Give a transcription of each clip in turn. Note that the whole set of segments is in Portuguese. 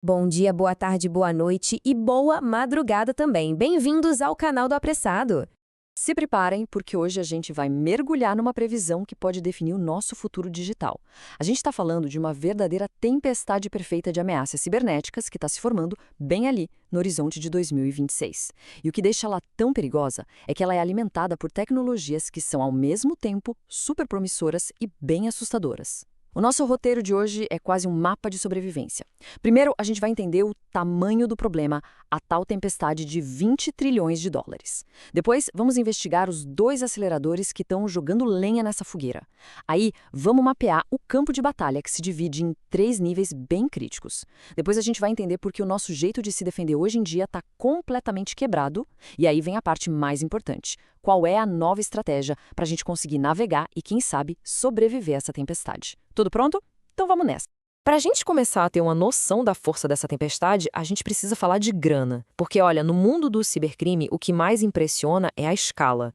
Bom dia, boa tarde, boa noite e boa madrugada também. Bem-vindos ao canal do Apressado. Se preparem, porque hoje a gente vai mergulhar numa previsão que pode definir o nosso futuro digital. A gente está falando de uma verdadeira tempestade perfeita de ameaças cibernéticas que está se formando bem ali, no horizonte de 2026. E o que deixa ela tão perigosa é que ela é alimentada por tecnologias que são, ao mesmo tempo, super promissoras e bem assustadoras. O nosso roteiro de hoje é quase um mapa de sobrevivência. Primeiro, a gente vai entender o tamanho do problema, a tal tempestade de 20 trilhões de dólares. Depois, vamos investigar os dois aceleradores que estão jogando lenha nessa fogueira. Aí, vamos mapear o campo de batalha, que se divide em 3 níveis bem críticos. Depois, a gente vai entender por que o nosso jeito de se defender hoje em dia está completamente quebrado. E aí vem a parte mais importante. Qual é a nova estratégia para a gente conseguir navegar e, quem sabe, sobreviver a essa tempestade? Tudo pronto? Então vamos nessa. Para a gente começar a ter uma noção da força dessa tempestade, a gente precisa falar de grana. Porque, olha, no mundo do cibercrime, o que mais impressiona é a escala.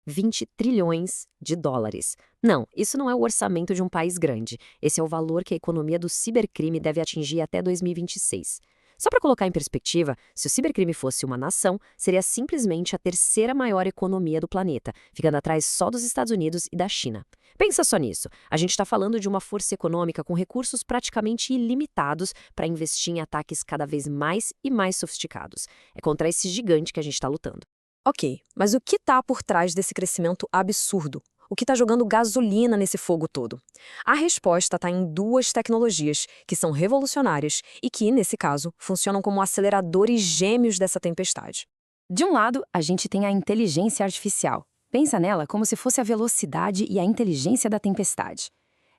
20 trilhões de dólares. Não, isso não é o orçamento de um país grande. Esse é o valor que a economia do cibercrime deve atingir até 2026. Só para colocar em perspectiva, se o cibercrime fosse uma nação, seria simplesmente a terceira maior economia do planeta, ficando atrás só dos Estados Unidos e da China. Pensa só nisso. A gente está falando de uma força econômica com recursos praticamente ilimitados para investir em ataques cada vez mais e mais sofisticados. É contra esse gigante que a gente está lutando. Ok, mas o que está por trás desse crescimento absurdo? O que está jogando gasolina nesse fogo todo? A resposta está em duas tecnologias que são revolucionárias e que, nesse caso, funcionam como aceleradores gêmeos dessa tempestade. De um lado, a gente tem a inteligência artificial. Pensa nela como se fosse a velocidade e a inteligência da tempestade.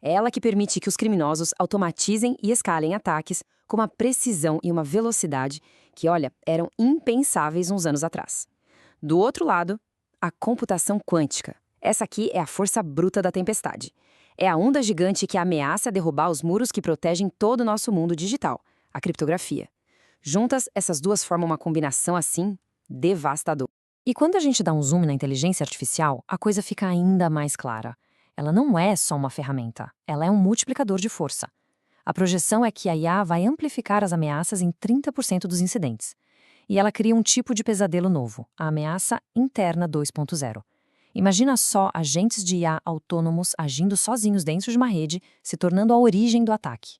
É ela que permite que os criminosos automatizem e escalem ataques com uma precisão e uma velocidade que, olha, eram impensáveis uns anos atrás. Do outro lado, a computação quântica. Essa aqui é a força bruta da tempestade. É a onda gigante que ameaça derrubar os muros que protegem todo o nosso mundo digital, a criptografia. Juntas, essas duas formam uma combinação assim devastadora. E quando a gente dá um zoom na inteligência artificial, a coisa fica ainda mais clara. Ela não é só uma ferramenta, ela é um multiplicador de força. A projeção é que a IA vai amplificar as ameaças em 30% dos incidentes. E ela cria um tipo de pesadelo novo, a ameaça interna 2.0. Imagina só agentes de IA autônomos agindo sozinhos dentro de uma rede, se tornando a origem do ataque.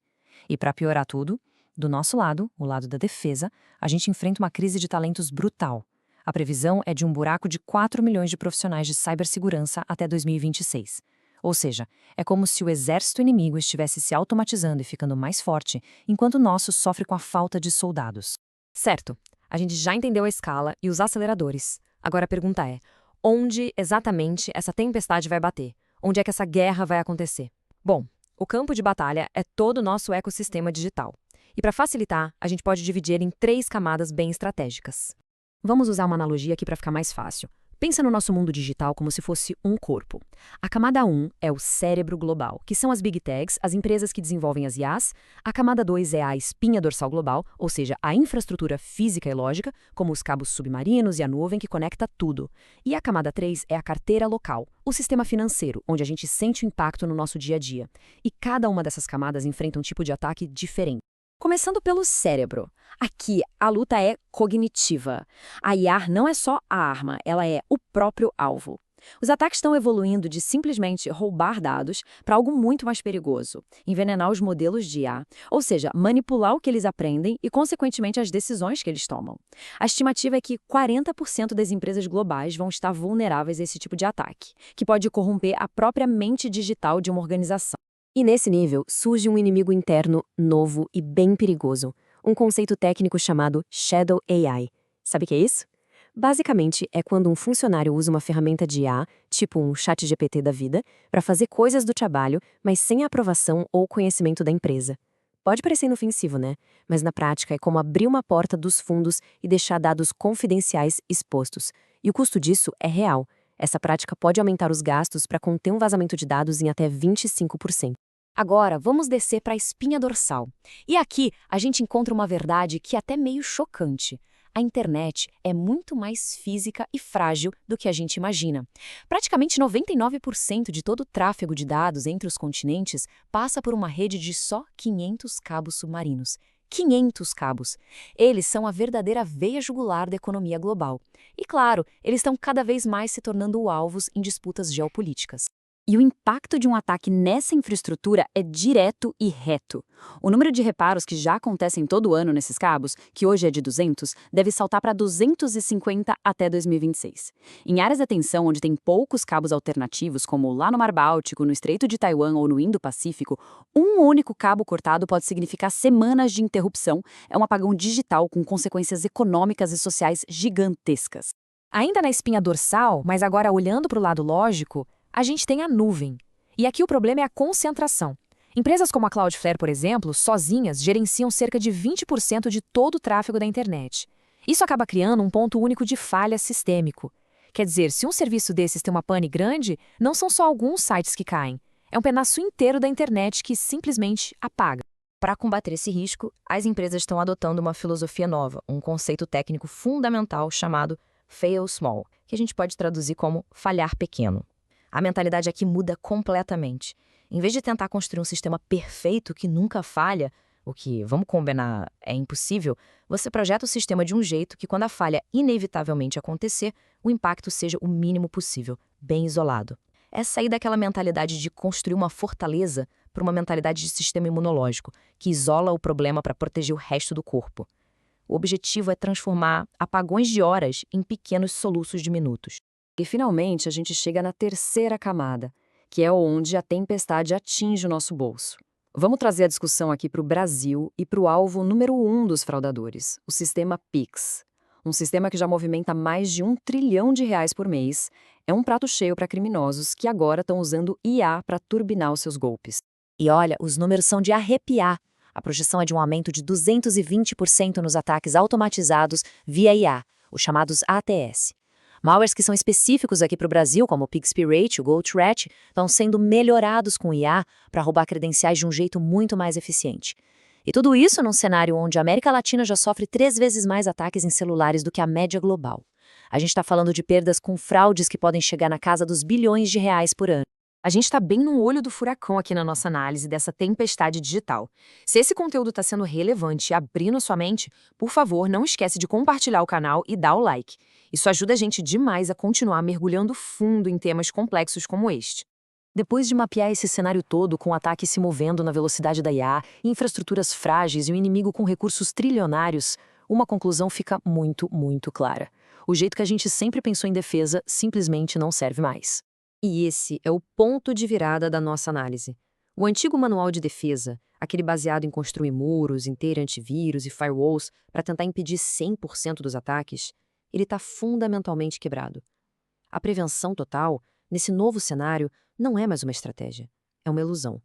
E para piorar tudo, do nosso lado, o lado da defesa, a gente enfrenta uma crise de talentos brutal. A previsão é de um buraco de 4 milhões de profissionais de cibersegurança até 2026. Ou seja, é como se o exército inimigo estivesse se automatizando e ficando mais forte, enquanto o nosso sofre com a falta de soldados. Certo, a gente já entendeu a escala e os aceleradores. Agora a pergunta é: onde exatamente essa tempestade vai bater? Onde é que essa guerra vai acontecer? Bom, o campo de batalha é todo o nosso ecossistema digital. E para facilitar, a gente pode dividir ele em 3 camadas bem estratégicas. Vamos usar uma analogia aqui para ficar mais fácil. Pensa no nosso mundo digital como se fosse um corpo. A camada 1 é o cérebro global, que são as Big Techs, as empresas que desenvolvem as IAs. A camada 2 é a espinha dorsal global, ou seja, a infraestrutura física e lógica, como os cabos submarinos e a nuvem que conecta tudo. E a camada 3 é a carteira local, o sistema financeiro, onde a gente sente o impacto no nosso dia a dia. E cada uma dessas camadas enfrenta um tipo de ataque diferente. Começando pelo cérebro. Aqui, a luta é cognitiva. A IA não é só a arma, ela é o próprio alvo. Os ataques estão evoluindo de simplesmente roubar dados para algo muito mais perigoso, envenenar os modelos de IA, ou seja, manipular o que eles aprendem e, consequentemente, as decisões que eles tomam. A estimativa é que 40% das empresas globais vão estar vulneráveis a esse tipo de ataque, que pode corromper a própria mente digital de uma organização. E nesse nível, surge um inimigo interno novo e bem perigoso, um conceito técnico chamado Shadow AI. Sabe o que é isso? Basicamente, é quando um funcionário usa uma ferramenta de IA, tipo um ChatGPT da vida, para fazer coisas do trabalho, mas sem a aprovação ou conhecimento da empresa. Pode parecer inofensivo, né? Mas na prática é como abrir uma porta dos fundos e deixar dados confidenciais expostos. E o custo disso é real. Essa prática pode aumentar os gastos para conter um vazamento de dados em até 25%. Agora, vamos descer para a espinha dorsal. E aqui a gente encontra uma verdade que é até meio chocante. A internet é muito mais física e frágil do que a gente imagina. Praticamente 99% de todo o tráfego de dados entre os continentes passa por uma rede de só 500 cabos submarinos. 500 cabos. Eles são a verdadeira veia jugular da economia global. E claro, eles estão cada vez mais se tornando alvos em disputas geopolíticas. E o impacto de um ataque nessa infraestrutura é direto e reto. O número de reparos que já acontecem todo ano nesses cabos, que hoje é de 200, deve saltar para 250 até 2026. Em áreas de atenção onde tem poucos cabos alternativos, como lá no Mar Báltico, no Estreito de Taiwan ou no Indo-Pacífico, um único cabo cortado pode significar semanas de interrupção. É um apagão digital com consequências econômicas e sociais gigantescas. Ainda na espinha dorsal, mas agora olhando para o lado lógico, a gente tem a nuvem. E aqui o problema é a concentração. Empresas como a Cloudflare, por exemplo, sozinhas gerenciam cerca de 20% de todo o tráfego da internet. Isso acaba criando um ponto único de falha sistêmico. Quer dizer, se um serviço desses tem uma pane grande, não são só alguns sites que caem. É um pedaço inteiro da internet que simplesmente apaga. Para combater esse risco, as empresas estão adotando uma filosofia nova, um conceito técnico fundamental chamado Fail Small, que a gente pode traduzir como falhar pequeno. A mentalidade aqui muda completamente. Em vez de tentar construir um sistema perfeito que nunca falha, o que, vamos combinar, é impossível, você projeta o sistema de um jeito que, quando a falha inevitavelmente acontecer, o impacto seja o mínimo possível, bem isolado. É sair daquela mentalidade de construir uma fortaleza para uma mentalidade de sistema imunológico, que isola o problema para proteger o resto do corpo. O objetivo é transformar apagões de horas em pequenos soluços de minutos. E finalmente a gente chega na terceira camada, que é onde a tempestade atinge o nosso bolso. Vamos trazer a discussão aqui para o Brasil e para o alvo número 1 dos fraudadores, o sistema Pix. Um sistema que já movimenta mais de R$ 1 trilhão por mês. É um prato cheio para criminosos que agora estão usando IA para turbinar os seus golpes. E olha, os números são de arrepiar. A projeção é de um aumento de 220% nos ataques automatizados via IA, os chamados ATS. Malwares que são específicos aqui para o Brasil, como o Pixpirate e o GoThreat, estão sendo melhorados com IA para roubar credenciais de um jeito muito mais eficiente. E tudo isso num cenário onde a América Latina já sofre 3 vezes mais ataques em celulares do que a média global. A gente está falando de perdas com fraudes que podem chegar na casa dos bilhões de reais por ano. A gente está bem no olho do furacão aqui na nossa análise dessa tempestade digital. Se esse conteúdo está sendo relevante e abrindo sua mente, por favor, não esquece de compartilhar o canal e dar o like. Isso ajuda a gente demais a continuar mergulhando fundo em temas complexos como este. Depois de mapear esse cenário todo, com ataques se movendo na velocidade da IA, infraestruturas frágeis e um inimigo com recursos trilionários, uma conclusão fica muito, muito clara. O jeito que a gente sempre pensou em defesa simplesmente não serve mais. E esse é o ponto de virada da nossa análise. O antigo manual de defesa, aquele baseado em construir muros, em ter antivírus e firewalls para tentar impedir 100% dos ataques, ele está fundamentalmente quebrado. A prevenção total, nesse novo cenário, não é mais uma estratégia, é uma ilusão.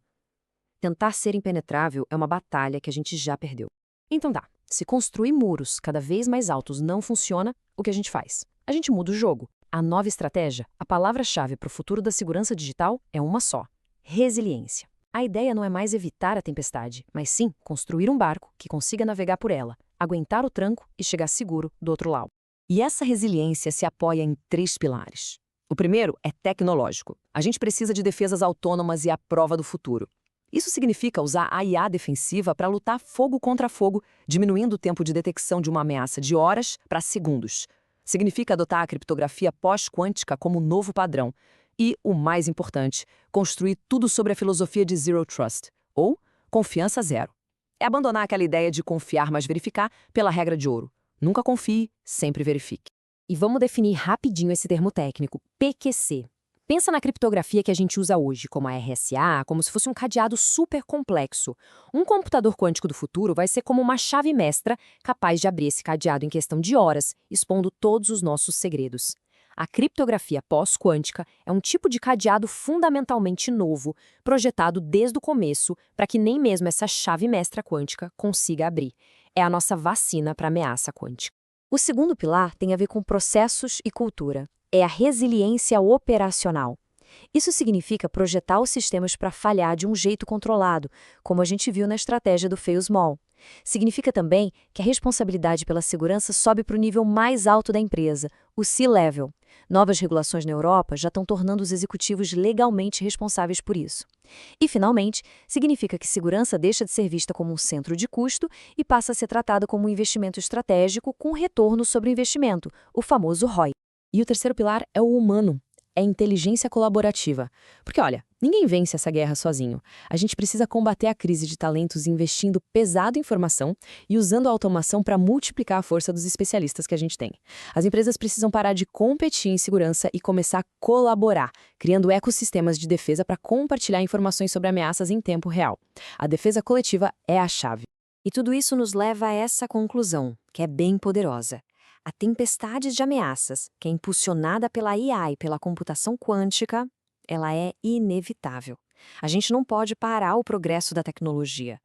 Tentar ser impenetrável é uma batalha que a gente já perdeu. Então tá, se construir muros cada vez mais altos não funciona, o que a gente faz? A gente muda o jogo. A nova estratégia, a palavra-chave para o futuro da segurança digital é uma só: resiliência. A ideia não é mais evitar a tempestade, mas sim construir um barco que consiga navegar por ela, aguentar o tranco e chegar seguro do outro lado. E essa resiliência se apoia em 3 pilares. O primeiro é tecnológico. A gente precisa de defesas autônomas e à prova do futuro. Isso significa usar a IA defensiva para lutar fogo contra fogo, diminuindo o tempo de detecção de uma ameaça de horas para segundos. Significa adotar a criptografia pós-quântica como novo padrão. E, o mais importante, construir tudo sobre a filosofia de Zero Trust, ou confiança zero. É abandonar aquela ideia de confiar, mas verificar pela regra de ouro. Nunca confie, sempre verifique. E vamos definir rapidinho esse termo técnico, PQC. Pensa na criptografia que a gente usa hoje, como a RSA, como se fosse um cadeado super complexo. Um computador quântico do futuro vai ser como uma chave mestra capaz de abrir esse cadeado em questão de horas, expondo todos os nossos segredos. A criptografia pós-quântica é um tipo de cadeado fundamentalmente novo, projetado desde o começo para que nem mesmo essa chave mestra quântica consiga abrir. É a nossa vacina para a ameaça quântica. O segundo pilar tem a ver com processos e cultura. É a resiliência operacional. Isso significa projetar os sistemas para falhar de um jeito controlado, como a gente viu na estratégia do Fail Small. Significa também que a responsabilidade pela segurança sobe para o nível mais alto da empresa, o C-Level. Novas regulações na Europa já estão tornando os executivos legalmente responsáveis por isso. E, finalmente, significa que segurança deixa de ser vista como um centro de custo e passa a ser tratada como um investimento estratégico com retorno sobre o investimento, o famoso ROI. E o terceiro pilar é o humano. É inteligência colaborativa. Porque, olha, ninguém vence essa guerra sozinho. A gente precisa combater a crise de talentos investindo pesado em formação e usando a automação para multiplicar a força dos especialistas que a gente tem. As empresas precisam parar de competir em segurança e começar a colaborar, criando ecossistemas de defesa para compartilhar informações sobre ameaças em tempo real. A defesa coletiva é a chave. E tudo isso nos leva a essa conclusão, que é bem poderosa. A tempestade de ameaças, que é impulsionada pela IA e pela computação quântica, ela é inevitável. A gente não pode parar o progresso da tecnologia.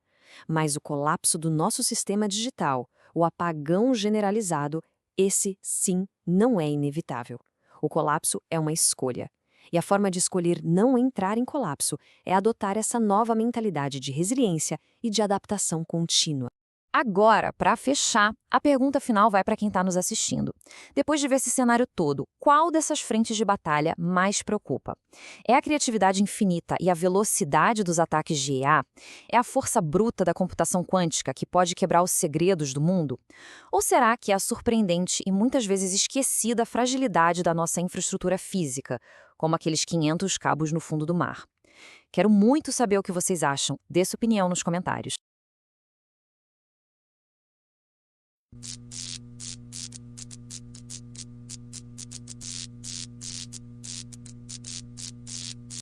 Mas o colapso do nosso sistema digital, o apagão generalizado, esse sim não é inevitável. O colapso é uma escolha. E a forma de escolher não entrar em colapso é adotar essa nova mentalidade de resiliência e de adaptação contínua. Agora, para fechar, a pergunta final vai para quem está nos assistindo. Depois de ver esse cenário todo, qual dessas frentes de batalha mais preocupa? É a criatividade infinita e a velocidade dos ataques de IA? É a força bruta da computação quântica que pode quebrar os segredos do mundo? Ou será que é a surpreendente e muitas vezes esquecida fragilidade da nossa infraestrutura física, como aqueles 500 cabos no fundo do mar? Quero muito saber o que vocês acham. Dê sua opinião nos comentários.